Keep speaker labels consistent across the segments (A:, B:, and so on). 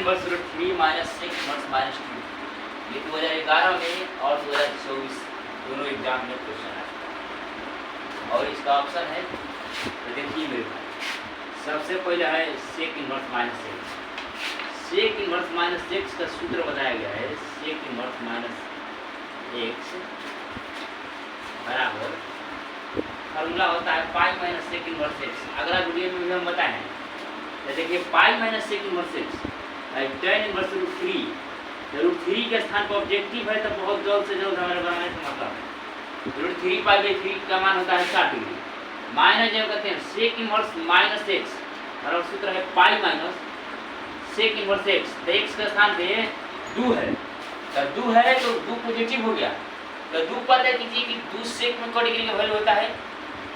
A: Inverse root 3 minus 6 inverse minus 2, ये 2011 में और 2024 दोनों एग्जाम में क्वेश्चन आया और इसका ऑप्शन है, तो देखिए मेरे भाई, सबसे पहले है sec inverse minus x. Sec inverse minus x का सूत्र बताया गया है, सेक इनवर्स माइनस एक्स बराबर फॉर्मूला होता है pi minus sec inverse x. अगला वीडियो में भी हम बताए हैं, तो देखिए pi minus sec inverse x tan inverse root 3, root 3 के स्थान पर ऑब्जेक्टिव है तो बहुत जल्द से जल्द हमारे बनाने का मतलब है रूट 3 पाई बाई 3 का मान होता है 60 डिग्री, माइनस जब कहते हैं सेक इनवर्स माइनस एक्स और सूत्र है pi minus sec inverse x. तो एक्स के स्थान पे 2 है, तो 2 है तो 2 पॉजिटिव हो गया, तो 2 पता कीजिए कि 2 सेक में क डिग्री का वैल्यू होता है,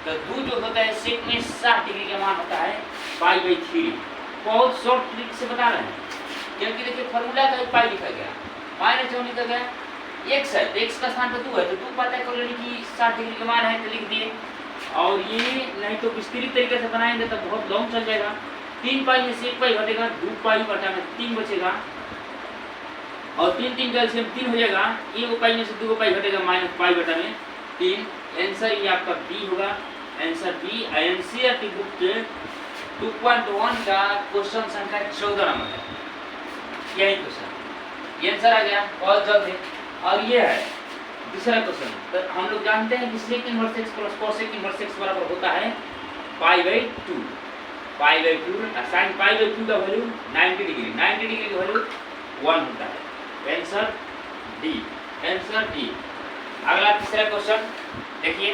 A: तो 2 जो होता है सेक में 60 डिग्री का मान होता है पाई बाई 3। बहुत शॉर्ट ट्रिक से बता रहे हैं, क्योंकि देखिए फॉर्मूला का पाई लिखा गया, माइनस जो लिखा गया एक्स है, तो एक्स का स्थान पर 2 है, तो 2 पता कर लेंगे कि 60 डिग्री का मान है तो लिख दिए। और ये नहीं तो विस्तृत तरीके से बनाएंगे तो बहुत लॉन्ग चल जाएगा। 3 पाई में से 1 पाई घटेगा, 2 पाई बटा में 3 बचेगा और 3 3 का एलसीएम 3 हो जाएगा, 1 पाई में से 2 पाई घटेगा माइनस पाई बटा में 3। आंसर ये आपका बी होगा, आंसर बी। एनसीईआरटी बुक के 2.1 का क्वेश्चन संख्या 14 नंबर है, यही क्वेश्चन, ये आंसर आ गया बहुत जल्द है। और ये है दूसरा क्वेश्चन, तो हम लोग जानते हैं कि sec inverse x plus cosec inverse x बराबर होता है pi by 2, pi by 2, sine pi by 2 का वैल्यू 90 डिग्री, 90 डिग्री का वैल्यू 1 होता है। Answer D, answer D. अगला तीसरा क्वेश्चन देखिए,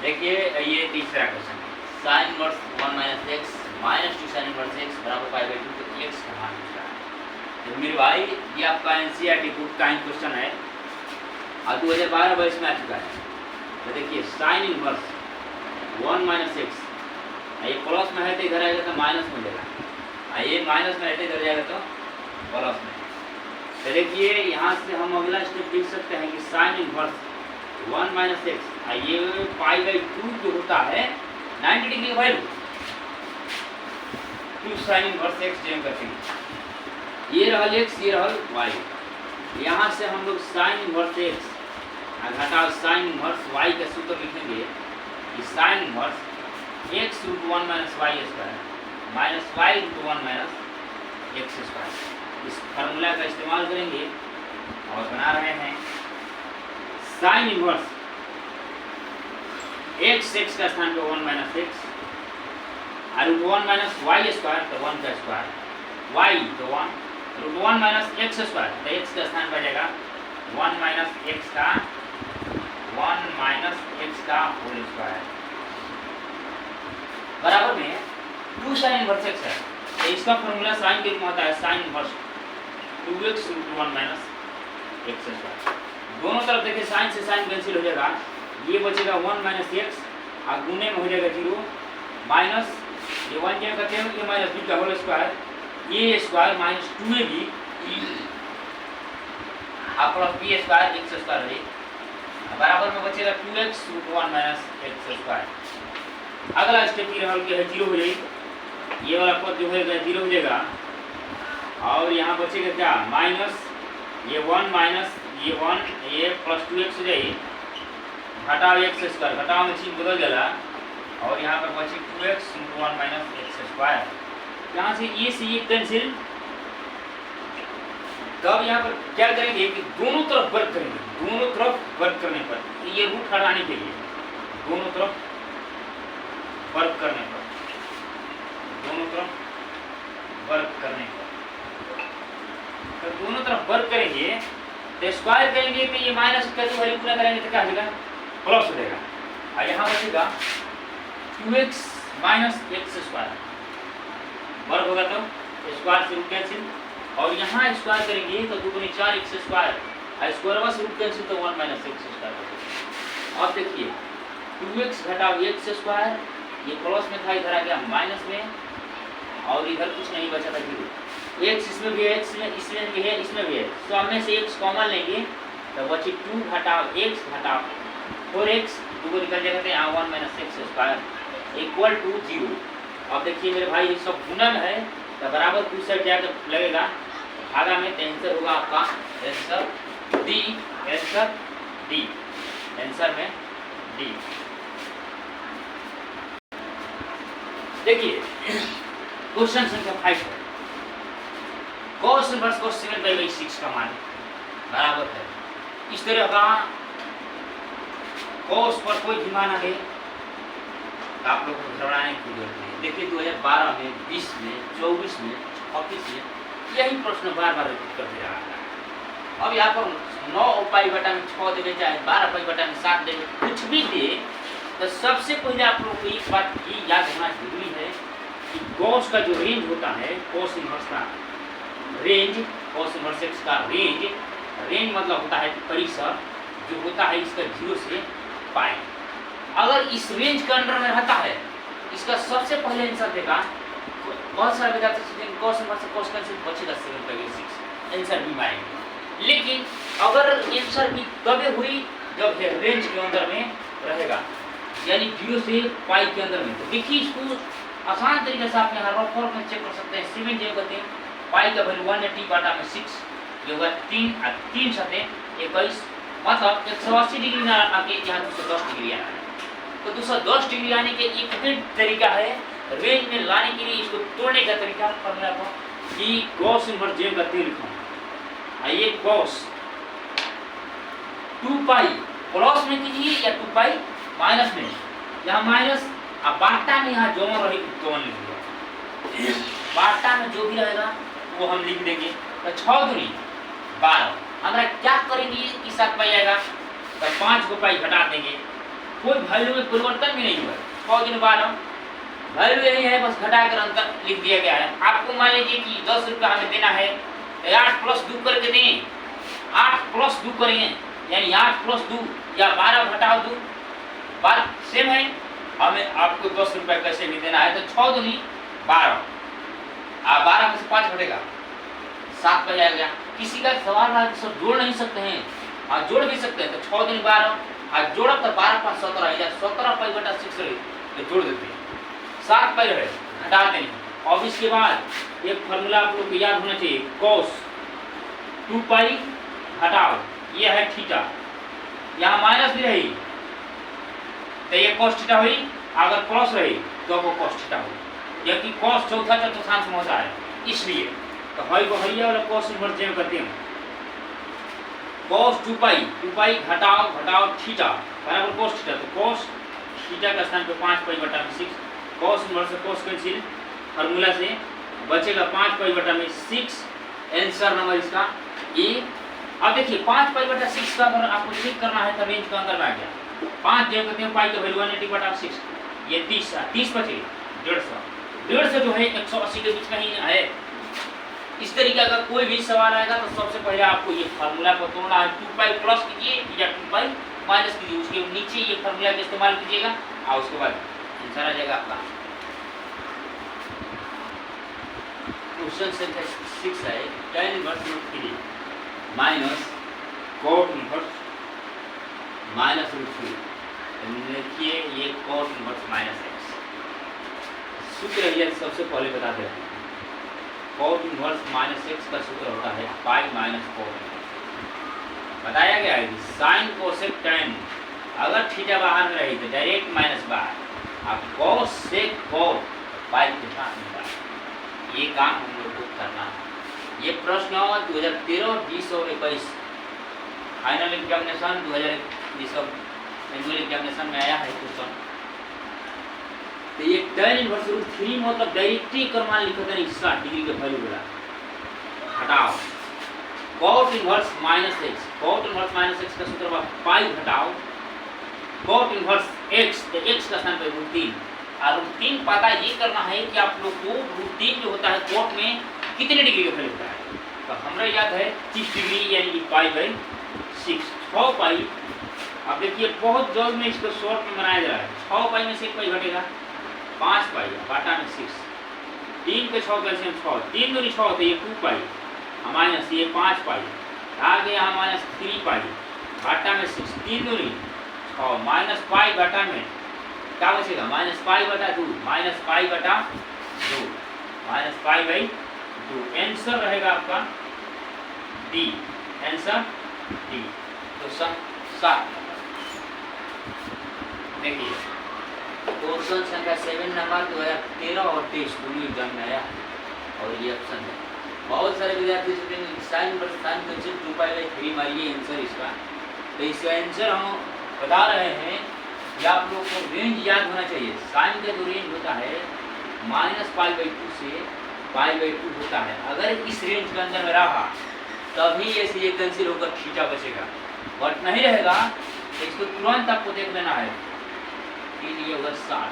A: देखिए ये तीसरा क्वेश्चन है, sine inverse 1 minus x minus 2 sine inverse x बराबर पाई बाई 2, तो एक्स का मान पूछा है। तो मेरे भाई ये आपका एनसीईआरटी बुक का क्वेश्चन है और 2012-22 में आ चुका है। तो देखिए साइन इनवर्स 1 माइनस एक्स, ये प्लस में है तो इधर आएगा तो माइनस में जाएगा, ये माइनस में है तो इधर जाएगा तो प्लस में। तो देखिए यहाँ से हम अगला स्टेप लिख सकते हैं कि साइन इनवर्स 1 माइनस एक्स, ये पाई बाई 2 जो होता है 90 degree value 2 sine inverse x जेम करते हैं, ये रहल एक्स ये रहल वाई, यहाँ से हम लोग साइन इनवर्स एक्स घटाओ साइन इनवर्स वाई का सूत्र लिखेंगे कि sine inverse x root 1 minus y square minus y root 1 minus x square. इस फार्मूला का इस्तेमाल करेंगे और बना रहे हैं साइन इनवर्स एक्स एक्स का स्थान पे 1 माइनस एक्स और रूट 1 माइनस वाई स्क्वायर तो 1 का स्क्वायर, वाई तो 1 रूट 1 माइनस एक्स स्क्वायर, तो एक्स का स्थान पर जाएगा 1 माइनस एक्स का होल स्क्वायर बराबर में 2 साइन इनवर्स एक्स है, तो इसका फॉर्मूला साइन के रूप में होता है sine inverse 2x root 1 minus x square. दोनों तरफ देखिए साइन से साइन कैंसिल हो जाएगा, ये बचेगा 1 माइनस एक्स और गुने में हो जाएगा 0 माइनस ये 1 क्या करते हैं ये माइनस बी का होल स्क्वायर, ये square minus 2ab plus b square x square है बराबर में बचेगा 2x root 1 minus x square. अगला स्टेप ये रहल के है 0 हो जाएगी, ये वाला पद जो है 0 हो जाएगा और यहाँ बचेगा क्या माइनस ये 1 माइनस ये 1 ये प्लस 2x हो जाएगी घटाओ एक्स स्क्वायर, घटाओ में चिन्ह बदल जाएगा और यहाँ पर बचे 2x root 1 minus x square. यहाँ से ये कैंसिल, तब यहाँ पर क्या करेंगे कि दोनों तरफ वर्क करेंगे, दोनों तरफ वर्क करने पर ये रूट हटाने के लिए दोनों तरफ वर्क करने पर तो दोनों तरफ वर्क करेंगे तो स्क्वायर करेंगे तो ये माइनस का जो वैल्यू पूरा करेंगे तो क्या हो जाएगा प्लस हो जाएगा और यहाँ बचेगा 2x minus x square work होगा तो स्क्वायर से रूट कैंसिल और यहाँ स्क्वायर करेंगे तो 2 गुनी 4x स्क्वायर और स्क्वायर से रूट कैंसिल तो 1 माइनस एक्स स्क्वायर बचेगा। अब देखिए 2x घटाओ एक्स स्क्वायर ये प्लस में था इधर आ गया माइनस में और इधर कुछ नहीं बचा था 0, एक्स इसमें भी है इसमें भी है इसमें भी है, तो हम में से x कॉमन लेंगे तो बची 2 घटाओ x घटाओ 4x 2 को निकल जाएगा तो यहाँ 1 minus x square equal to 0 अब देखिए मेरे भाई ये सब गुणन है तो बराबर कुछ साइड जाकर लगेगा, भागा में तो आंसर होगा आपका answer D, answer D, answer में डी। देखिए क्वेश्चन संख्या 5 है, cos इनवर्स cos 7/6 का मान बराबर है इस तरह का cos पर कोई भी मान आगे आप लोग को घबराने की जरूरत नहीं। देखिए 2012 में, 20 में, 24 में, 26 में यही प्रश्न बार बार रिपीट करते रहा है। अब यहाँ पर 9 पाई बटा में 6 देवे, चाहे 12 पाई बटा में 7 देवे, कुछ भी दे तो सबसे पहले आप लोग को एक बात की याद होना जरूरी है कि cos का जो रेंज होता है, cos इनवर्स का रेंज, cos इनवर्स x का रेंज, रेंज मतलब होता है परिसर जो होता है इसका 0 से पाई। अगर इस रेंज के अंडर में रहता है, इसका सबसे पहले आंसर देगा, बहुत सारे विद्यार्थी सोचते हैं cos इनवर्स से cos कैंसिल बचेगा 7/6, आंसर भी आएंगे। लेकिन अगर आंसर भी तब हुई जब रेंज के अंदर में रहेगा, यानी 0 से पाई के अंदर में। तो देखिए इसको आसान तरीके से आप यहाँ रफ में चेक कर सकते हैं। 7 जो कहते हैं पाई का वैल्यू 180 बटा में 6 जो होगा 3 सते 21, मतलब 180 डिग्री ना आके यहाँ 210 डिग्री आना है। तो 210 डिग्री आने के एक ही तरीका है रेंज में लाने के लिए, इसको तोड़ने का तरीका फॉर्मूला को कि cos इनवर्स j का तेल लिखो। आइए cos 2 पाई प्लस में कीजिए या 2 पाई माइनस में, यहाँ माइनस अब बाटा में यहाँ जो रही तो लिख बाटा में जो भी रहेगा वो हम लिख देंगे। तो 6 दूनी 12, हमारा क्या करेंगे कि 7 पाई आएगा तो 5 को पाई घटा देंगे, कोई वैल्यू में परिवर्तन भी नहीं हुआ। 6 दूनी 12 वैल्यू यही है, बस घटा कर अंतर लिख दिया गया है। आपको मान लीजिए कि 10 रुपया हमें देना है तो 8 प्लस 2 करके दें, 8 प्लस 2 करेंगे यानी 8 प्लस 2 या 12 घटाओ 2, बात सेम है। हमें आपको 10 रुपया कैसे भी देना है तो 6 दूनी 12, 12 में से 5 घटेगा 7 पे जाएगा। किसी का सवाल है सब जोड़ नहीं सकते हैं, हाँ जोड़ भी सकते हैं। तो 6 दूनी 12 आज जोड़ा तो 12 5 17 या 17 पाई बटा 6 रहे तो जोड़ देते हैं, 7 पाई रहे घटा देंगे। अब इसके बाद एक फॉर्मूला आप लोग को याद होना चाहिए, cos 2 पाई घटाओ ये है थीटा, यहाँ माइनस भी रही तो ये cos थीटा हुई, अगर प्लस रही तो वो cos थीटा हुई, क्योंकि cos चौथा चतुर्थांश में होता है इसलिए। तो हई को हई वाला cos इनवर्स j करते हैं, cos 2 पाई घटाओ थीटा बराबर cos थीटा, तो cos थीटा का स्थान पे 5 पाई बटा में 6, cos इनवर्स से cos कैंसिल फार्मूला से बचेगा 5 पाई बटा में 6, आंसर नंबर इसका ए। अब देखिए 5 पाई बटा 6 का अगर आपको चेक करना है तो रेंज का अंदर में आ गया। 5 जो कहते हैं पाई का वैल्यू 180 बटा 6, ये 30 बचे 150 जो है 180 के बीच में ही है। इस तरीके का कोई भी सवाल आएगा तो सबसे पहले आपको ये फार्मूला को तोड़ना है, 2 पाई प्लस कीजिए या 2 पाई माइनस कीजिए, उसके नीचे ये फार्मूला का इस्तेमाल कीजिएगा और उसके बाद आंसर आ जाएगा आपका। क्वेश्चन संख्या 6 है, tan inverse root 3 minus cot inverse minus root 3। देखिए ये cot इनवर्स माइनस x सूत्र है, सबसे पहले बताते हैं। cot इनवर्स माइनस x का सूत्र होता है पाई माइनस cot। बताया गया है sin कोसेक tan, अगर थीटा बाहर में रही तो डायरेक्ट माइनस बाहर, अब cos sec cot पाई के साथ में ये काम हम लोग को करना है। ये प्रश्न 2013, 20 और 21 फाइनल एग्जामिनेशन 2020 एनुअल एग्जामिनेशन में आया है क्वेश्चन। तो ये tan इनवर्स रूट 3 मतलब डायरेक्टली कर मान लिखा था, इसका डिग्री का वैल्यू बोला हटाओ cot inverse minus x, cot inverse minus x का सूत्र पाई घटाओ cot इनवर्स x, तो x का स्थान पर रूट 3 और रूट 3 पता ये करना है कि आप लोग को रूट 3 जो होता है cot में कितने डिग्री का वैल्यू होता है। तो हमें याद है 30 डिग्री यानी पाई बाई 6, 6 पाई। अब देखिए बहुत जल्द में इसको शॉर्ट में बनाया जा रहा है, 6 पाई में से 1 पाई घटेगा 5 पाई बाटा में 6, 3 पे 6 कैल्शियम 6, 3 दूनी 6 तो ये 2 पाई माइनस ये 5 पाई आ गया माइनस 3 पाई बाटा में 6, 3 दूनी 6 माइनस पाई बाटा में क्या बचेगा माइनस पाई बटा 2, माइनस पाई बटा 2, माइनस पाई बाई 2। आंसर रहेगा आपका डी, आंसर डी। तो 7 देखिए क्वेश्चन संख्या 7 नंबर 2013 और 23 दोनों एग्जाम में आया और ये ऑप्शन है। बहुत सारे विद्यार्थी सोचेंगे साइन पर साइन कंसेप्ट 2π/3 मारिए आंसर इसका। तो इसका आंसर हम बता रहे हैं कि आप लोगों को रेंज याद होना चाहिए। साइन का जो रेंज होता है -π/2 से π/2 होता है। अगर इस रेंज के अंदर में रहा तभी ऐसे ये कैंसिल होकर थीटा बचेगा, बट नहीं रहेगा तो इसको तुरंत आपको देख लेना है कि ये होगा 60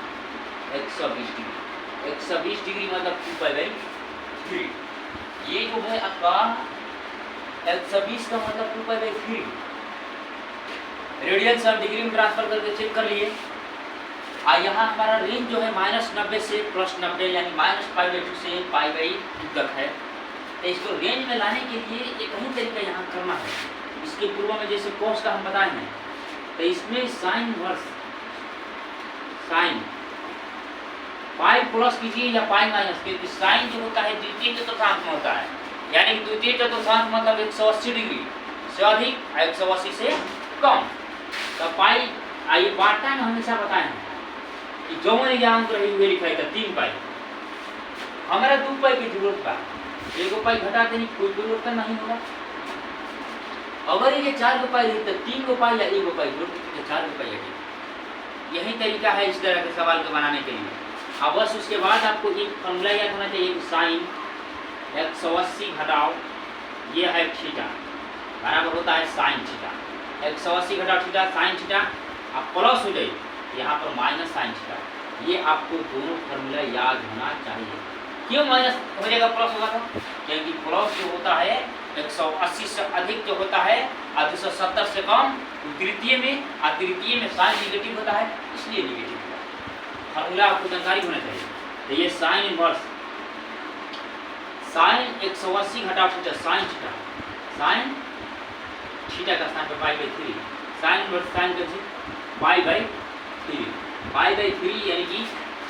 A: 120 डिग्री। 120 डिग्री मतलब 2π/3। ये जो है आपका 120 का मतलब 2π/3। रेडियन से हम डिग्री में ट्रांसफर करके चेक कर लिए। यहाँ हमारा रेंज जो है -90 से +90 यानी -π/2 से π/2 तक है। तो इसको रेंज में लाने के लिए एक ही तरीका यहाँ करना है। इसके पूर्व में जैसे कॉस का हम बताए हैं, तो इसमें sine inverse sine pi plus कीजिए या पाई माइनस, क्योंकि साइन जो होता है द्वितीय चतुर्थांश में होता है, यानी द्वितीय चतुर्थांश मतलब 180 डिग्री से अधिक 180 से कम। तो पाई आइए पार्टा में हमेशा बताए हैं कि जो मैंने यहाँ अंक रही वेरीफाई का 3 पाई, हमारा 2 पाई की जरूरत था, 1 पाई घटा देने की कोई जरूरत नहीं होगा। अगर ये 4 पाई रही तो 3 पाई या 1 पाई जरूरत थी, 4 पाई है। यही तरीका है इस तरह के सवाल को बनाने के लिए। अब बस उसके बाद आपको एक फॉर्मूला याद होना चाहिए, साइन 180 घटाओ ये है थीटा बराबर होता है साइन थीटा। 180 घटाओ थीटा साइन थीटा, अब प्लस हो जाए यहाँ पर माइनस साइन थीटा। ये आपको दोनों फार्मूला याद होना चाहिए। क्यों माइनस हो जाएगा प्लस होगा तो? क्योंकि प्लस जो होता है 180 से अधिक जो होता है और 270 से कम तृतीय में, और तृतीय में साइन निगेटिव होता है, इसलिए निगेटिव होता है। फार्मूला आपको जानकारी होना चाहिए। तो ये साइन इनवर्स साइन 180 घटाओ theta sine theta, sine theta का स्थान पर π/3, साइन इनवर्स साइन कैसे π/3, π/3 यानी कि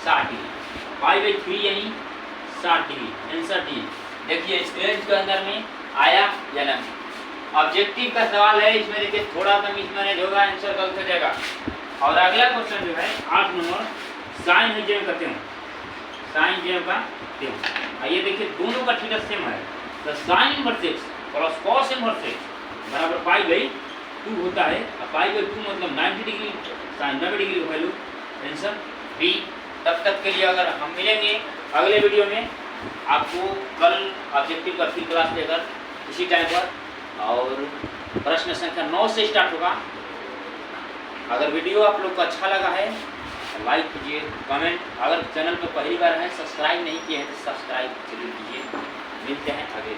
A: 60 डिग्री, π/3 यानी 60 डिग्री। Answer D. देखिए इस रेंज के अंदर में आया या नहीं। ऑब्जेक्टिव का सवाल है, इसमें देखिए थोड़ा सा मिसमैनेज होगा, आंसर गलत हो जाएगा। और अगला क्वेश्चन जो है 8 नंबर साइन है जेम करते हैं, साइन जेम का ये देखिए दोनों का थीटा सेम है। तो sine inverse x plus cos inverse x बराबर π/2 होता है। अब π/2 मतलब 90 degree, sine 90 degree value. Answer B. तब तक के लिए अगर हम मिलेंगे अगले वीडियो में, आपको कल ऑब्जेक्टिव का फिर क्लास लेकर इसी टाइम पर, और प्रश्न संख्या 9 से स्टार्ट होगा। अगर वीडियो आप लोग को अच्छा लगा है लाइक कीजिए, कमेंट, अगर चैनल पर पहली बार है सब्सक्राइब नहीं किए हैं तो सब्सक्राइब जरूर कीजिए। मिलते हैं अगले